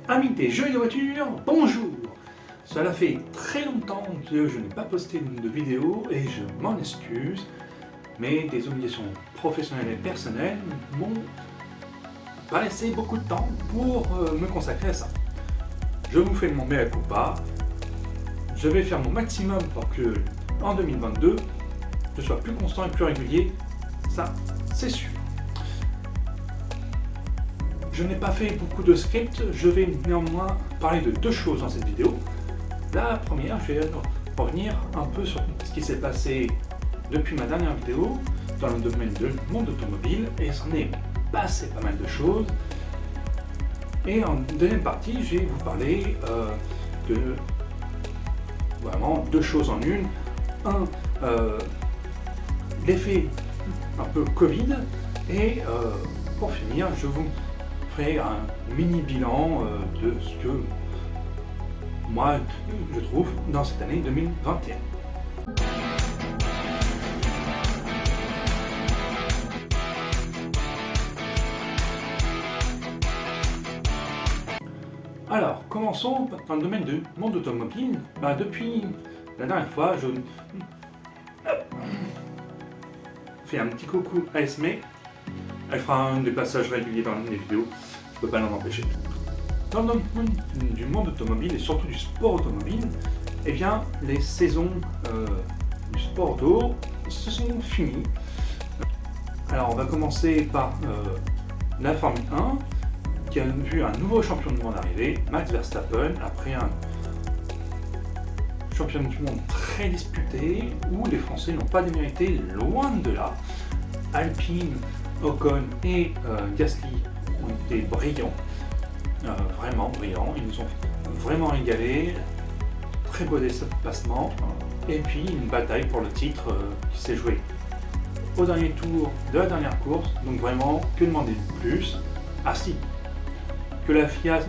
Amis des jeux et des voitures, bonjour! Cela fait très longtemps que je n'ai pas posté de vidéo et je m'en excuse, mais des obligations professionnelles et personnelles m'ont pas laissé beaucoup de temps pour me consacrer à ça. Je vous fais mon mea culpa, je vais faire mon maximum pour que en 2022 je sois plus constant et plus régulier, ça c'est sûr. Je n'ai pas fait beaucoup de scripts, je vais néanmoins parler de deux choses dans cette vidéo. La première, je vais revenir un peu sur ce qui s'est passé depuis ma dernière vidéo dans le domaine du monde automobile, et il s'en est passé pas mal de choses. Et en deuxième partie, je vais vous parler de vraiment deux choses en une. Un, l'effet un peu Covid, et pour finir, je vous ferai un mini bilan de ce que moi je trouve dans cette année 2021. Alors, commençons dans le domaine du monde automobile. Depuis la dernière fois, je fais un petit coucou à Esme. Elle fera un des passages réguliers dans les vidéos, je ne peux pas l'en empêcher. Dans le domaine du monde automobile et surtout du sport automobile, eh bien, les saisons du sport auto se sont finies. Alors, on va commencer par la Formule 1, qui a vu un nouveau champion du monde arriver, Max Verstappen, après un championnat du monde très disputé, où les Français n'ont pas démérité, loin de là. Alpine, Ocon et Gasly ont été brillants, vraiment brillants, ils nous ont vraiment régalé, très beau dépassement, et puis une bataille pour le titre qui s'est jouée au dernier tour de la dernière course, donc vraiment, que demander de plus? Ah si, que la FIA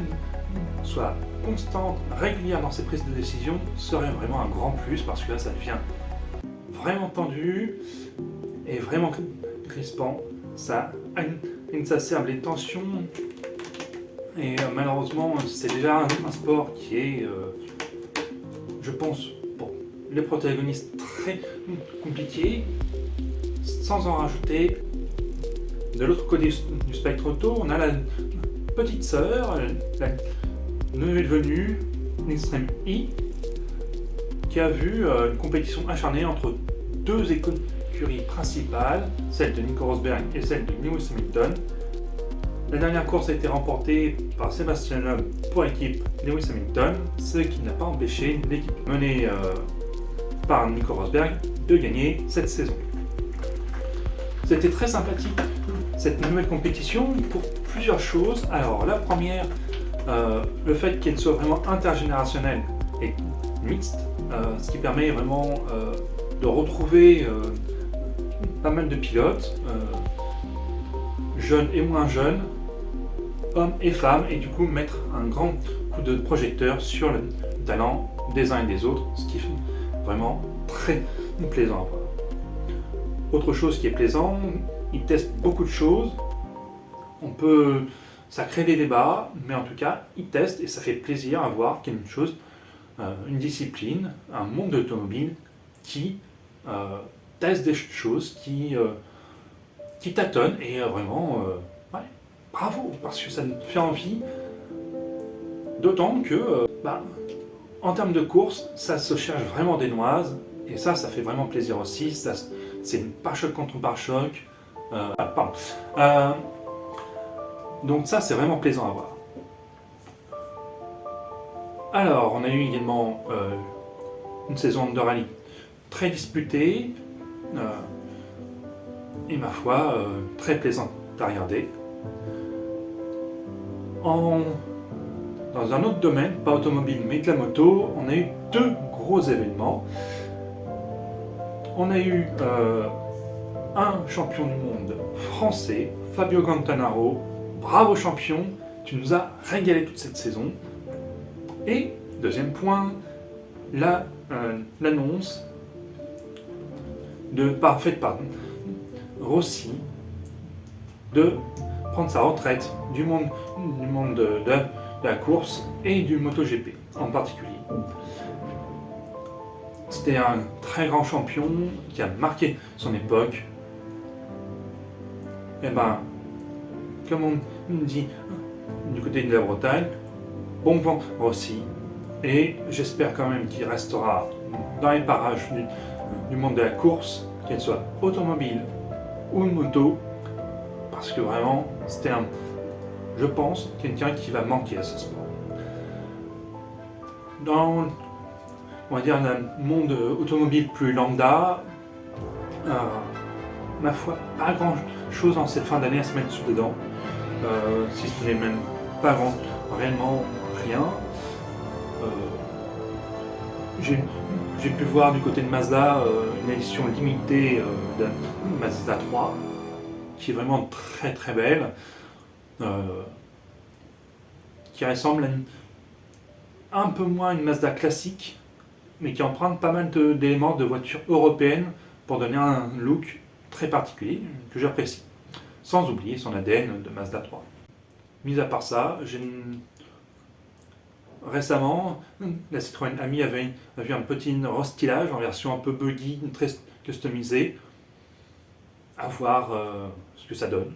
soit constante, régulière dans ses prises de décision serait vraiment un grand plus, parce que là ça devient vraiment tendu et vraiment crispant, ça exacerbe les tensions et malheureusement c'est déjà un sport qui est, je pense, pour les protagonistes très compliqué, sans en rajouter. De l'autre côté du spectre auto, on a la petite sœur, la nouvelle venue, l'Extreme E, qui a vu une compétition acharnée entre deux écuries principales, celle de Nico Rosberg et celle de Lewis Hamilton. La dernière course a été remportée par Sébastien Loeb pour l'équipe Lewis Hamilton, ce qui n'a pas empêché l'équipe menée par Nico Rosberg de gagner cette saison. C'était très sympathique cette nouvelle compétition pour plusieurs choses. Alors la première, le fait qu'elle soit vraiment intergénérationnelle et mixte, ce qui permet vraiment de retrouver pas mal de pilotes, jeunes et moins jeunes, hommes et femmes, et du coup mettre un grand coup de projecteur sur le talent des uns et des autres, ce qui est vraiment très plaisant à voir. Autre chose qui est plaisant, ils testent beaucoup de choses, ça crée des débats, mais en tout cas ils testent et ça fait plaisir à voir qu'il y a une chose, une discipline, un monde d'automobile qui teste des choses, qui tâtonne, et vraiment, ouais, bravo, parce que ça me fait envie, d'autant que, en termes de course, ça se cherche vraiment des noises, et ça fait vraiment plaisir aussi, c'est une pare-choc contre pare-choc, donc ça c'est vraiment plaisant à voir. Alors, on a eu également une saison de rallye très disputée, et ma foi, très plaisante à regarder. Dans un autre domaine, pas automobile mais de la moto, on a eu deux gros événements. On a eu un champion du monde français, Fabio Quartararo. Bravo champion, tu nous as régalé toute cette saison. Et deuxième point, l'annonce faite par Rossi de prendre sa retraite du monde de la course et du MotoGP en particulier. C'était un très grand champion qui a marqué son époque. Et ben, comme on dit du côté de la Bretagne, bon vent aussi. Et j'espère quand même qu'il restera dans les parages du monde de la course, qu'elle soit automobile ou moto, parce que vraiment, c'était je pense, quelqu'un qui va manquer à ce sport. Dans, on va dire, un monde automobile plus lambda, ma foi, pas grand chose en cette fin d'année à se mettre sous les dents, si ce n'est même pas réellement rien. J'ai pu voir du côté de Mazda une édition limitée de Mazda 3 qui est vraiment très très belle, qui ressemble à un peu moins à une Mazda classique, mais qui emprunte pas mal d'éléments de voitures européennes pour donner un look très particulier que j'apprécie, sans oublier son ADN de Mazda 3. Mis à part ça, récemment, la Citroën Ami a vu un petit restylage en version un peu buggy, très customisée. À voir ce que ça donne.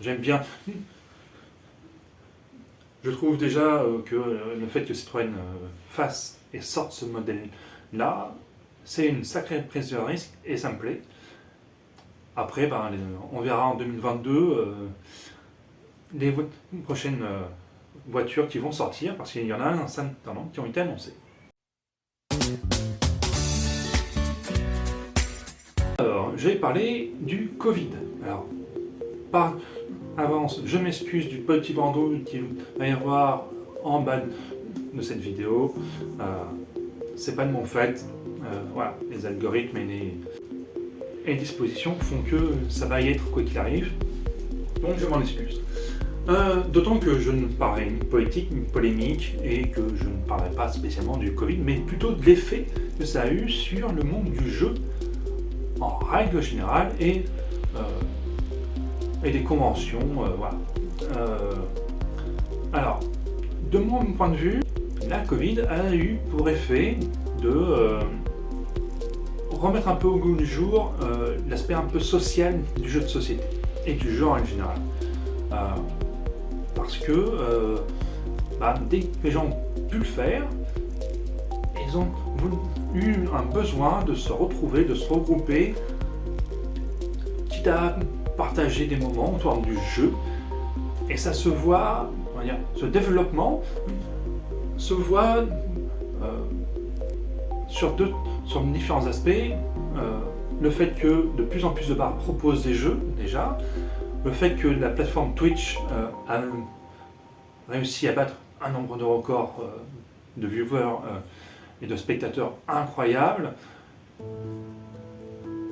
J'aime bien. Je trouve déjà que le fait que Citroën fasse et sorte ce modèle-là, c'est une sacrée prise de risque et ça me plaît. Après, on verra en 2022 les prochaines voitures qui vont sortir, parce qu'il y en a un certain nombre qui ont été annoncées. Alors, j'ai parlé du Covid. Alors, par avance, je m'excuse du petit bandeau qu'il va y avoir en bas de cette vidéo. C'est pas de mon fait. Voilà, les algorithmes et les dispositions font que ça va y être quoi qu'il arrive. Donc je m'en excuse. D'autant que je ne parlerai ni politique ni polémique et que je ne parlerai pas spécialement du Covid, mais plutôt de l'effet que ça a eu sur le monde du jeu en règle générale et des conventions. Voilà. Alors, de mon point de vue, la Covid a eu pour effet de remettre un peu au goût du jour l'aspect un peu social du jeu de société et du jeu en règle générale. Parce que dès que les gens ont pu le faire, ils ont eu un besoin de se retrouver, de se regrouper, quitte à partager des moments autour du jeu. Et ça se voit, on va dire, ce développement se voit sur différents aspects. Le fait que de plus en plus de bars proposent des jeux, déjà. Le fait que la plateforme Twitch a réussi à battre un nombre de records de viewers et de spectateurs incroyables.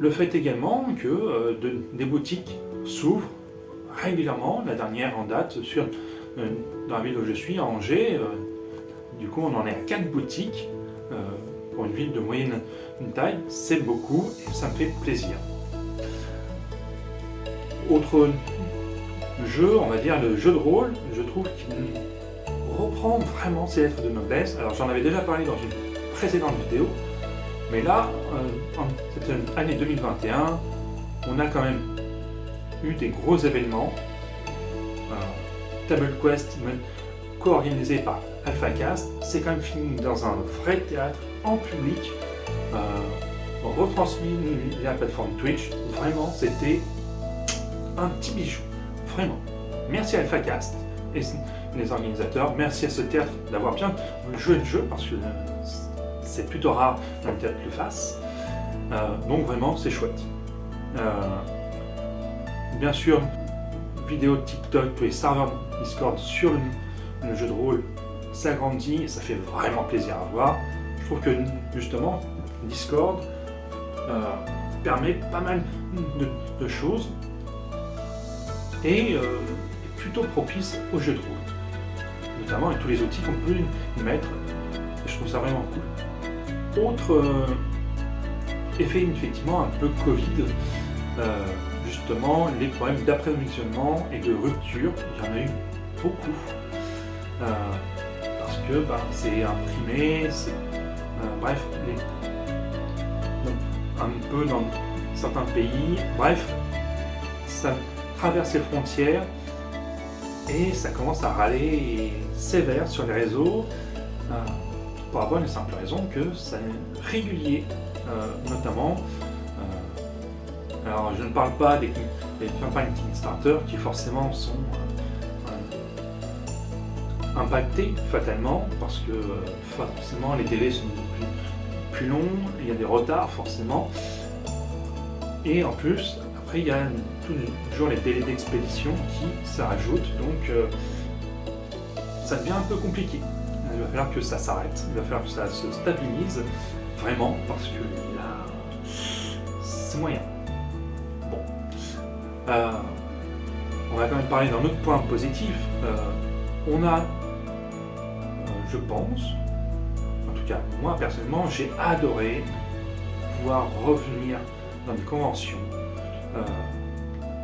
Le fait également que des boutiques s'ouvrent régulièrement. La dernière en date dans la ville où je suis, à Angers. Du coup, on en est à 4 boutiques. Pour une ville de moyenne taille, c'est beaucoup et ça me fait plaisir. Autre jeu, on va dire le jeu de rôle, je trouve qu'il reprend vraiment ses lettres de noblesse. Alors j'en avais déjà parlé dans une précédente vidéo, mais là, en cette année 2021, on a quand même eu des gros événements. Table Quest, co-organisé par AlphaCast, c'est quand même fini dans un vrai théâtre en public, retransmis via la plateforme Twitch. Vraiment, c'était un petit bijou, vraiment. Merci à AlphaCast et les organisateurs, merci à ce théâtre d'avoir bien joué le jeu, parce que c'est plutôt rare qu'un théâtre le fasse. Donc vraiment, c'est chouette. Bien sûr, vidéo TikTok, tous les serveurs Discord sur le jeu de rôle s'agrandit et ça fait vraiment plaisir à voir. Je trouve que justement, Discord permet pas mal de choses et plutôt propice au jeu de rôle, notamment avec tous les outils qu'on peut y mettre. Je trouve ça vraiment cool. Autre effet effectivement un peu Covid, justement les problèmes d'approvisionnement et de rupture, il y en a eu beaucoup. que c'est imprimé, bref, donc, un peu dans certains pays, bref, ça traverse les frontières et ça commence à râler sévère sur les réseaux pour la bonne et simple raison que c'est régulier, notamment. Alors je ne parle pas des campagnes Kickstarter qui forcément sont impactées fatalement parce que forcément les délais sont plus longs, il y a des retards forcément, et en plus après il y a toujours les délais d'expédition qui se rajoutent, donc ça devient un peu compliqué. Il va falloir que ça s'arrête, il va falloir que ça se stabilise vraiment parce que là c'est moyen. Bon. On va quand même parler d'un autre point positif. On a, je pense, en tout cas moi personnellement, j'ai adoré pouvoir revenir dans des conventions.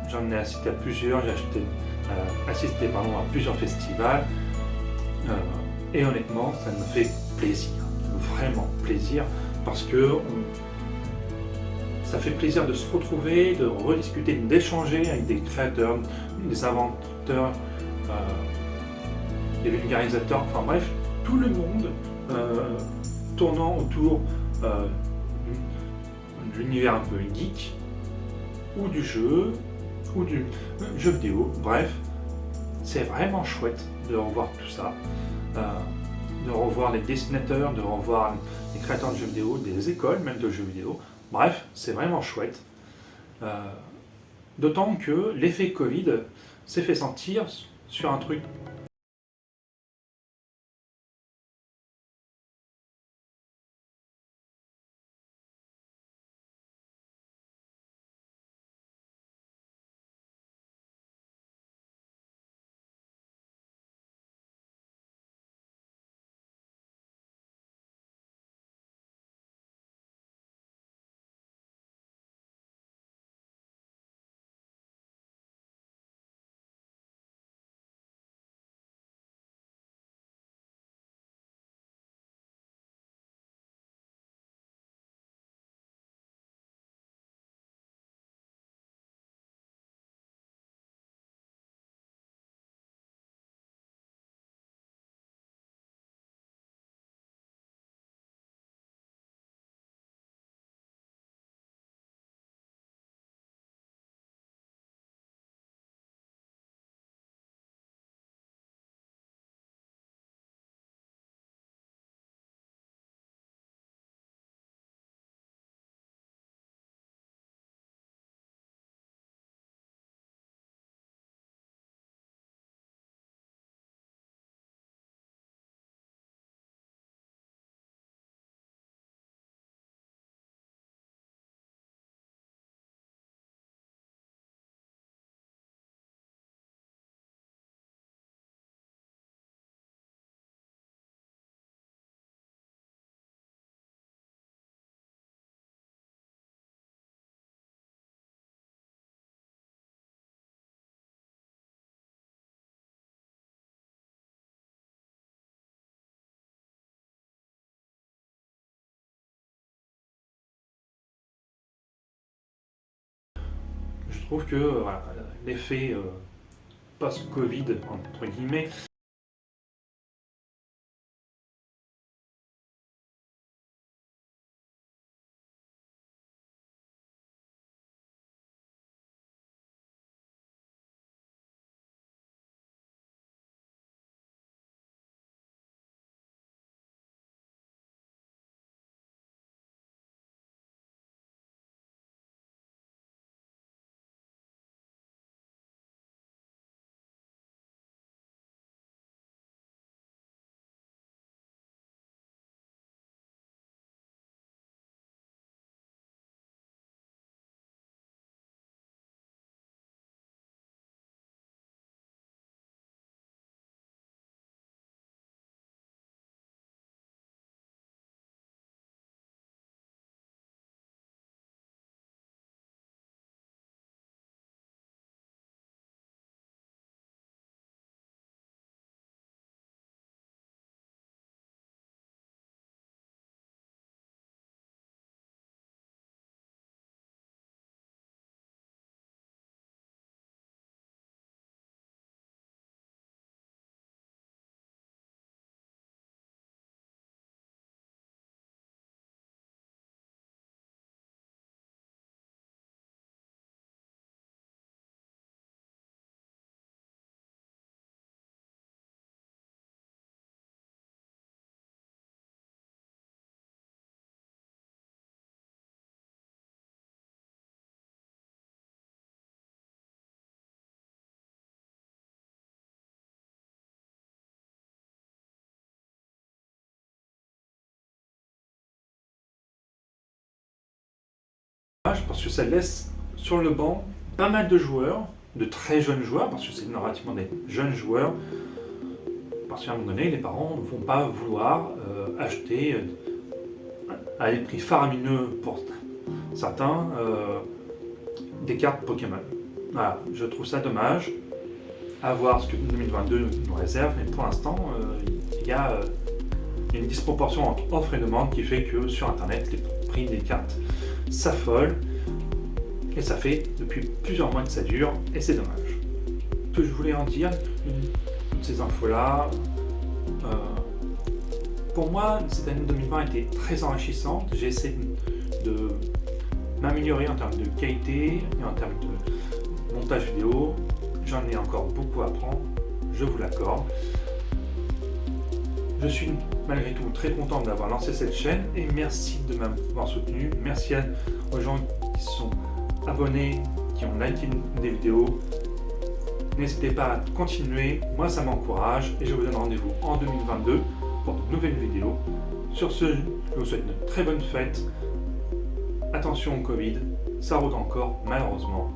J'en ai assisté à plusieurs, j'ai assisté à plusieurs festivals. Et honnêtement, ça me fait plaisir, vraiment plaisir, parce que ça fait plaisir de se retrouver, de rediscuter, d'échanger avec des créateurs, des inventeurs, des vulgarisateurs, enfin bref, tout le monde tournant autour de l'univers un peu geek, ou du jeu, ou du jeu vidéo, bref, c'est vraiment chouette de revoir tout ça, de revoir les dessinateurs, de revoir les créateurs de jeux vidéo, des écoles même de jeux vidéo. Bref, c'est vraiment chouette. D'autant que l'effet Covid s'est fait sentir sur un truc je trouve que voilà, l'effet post-Covid, entre guillemets, parce que ça laisse sur le banc pas mal de joueurs, de très jeunes joueurs, parce que c'est narrativement des jeunes joueurs, parce qu'à un moment donné, les parents ne vont pas vouloir acheter à des prix faramineux pour certains des cartes Pokémon. Voilà, je trouve ça dommage. À voir ce que 2022 nous réserve, mais pour l'instant, il y a une disproportion entre offre et demande qui fait que sur Internet, les prix des cartes s'affolent. Et ça fait depuis plusieurs mois que ça dure, et c'est dommage. Ce que je voulais en dire, toutes ces infos-là, pour moi, cette année 2020 a été très enrichissante. J'ai essayé de m'améliorer en termes de qualité et en termes de montage vidéo. J'en ai encore beaucoup à apprendre, je vous l'accorde. Je suis malgré tout très content d'avoir lancé cette chaîne et merci de m'avoir soutenu. Merci aux gens qui sont abonnés, qui ont liké des vidéos. N'hésitez pas à continuer, moi ça m'encourage et je vous donne rendez-vous en 2022 pour de nouvelles vidéos. Sur ce, je vous souhaite une très bonne fête. Attention au Covid, ça rôde encore malheureusement.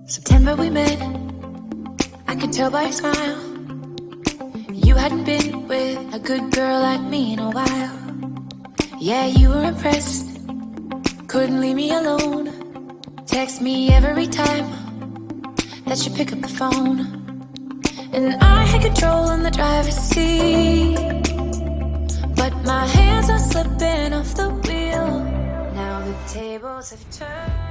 September we met, I could tell by your smile. You hadn't been with a good girl like me in a while. Yeah, you were impressed, couldn't leave me alone. Text me every time that you pick up the phone. And I had control in the driver's seat, but my hands are slipping off the wheel. Now the tables have turned.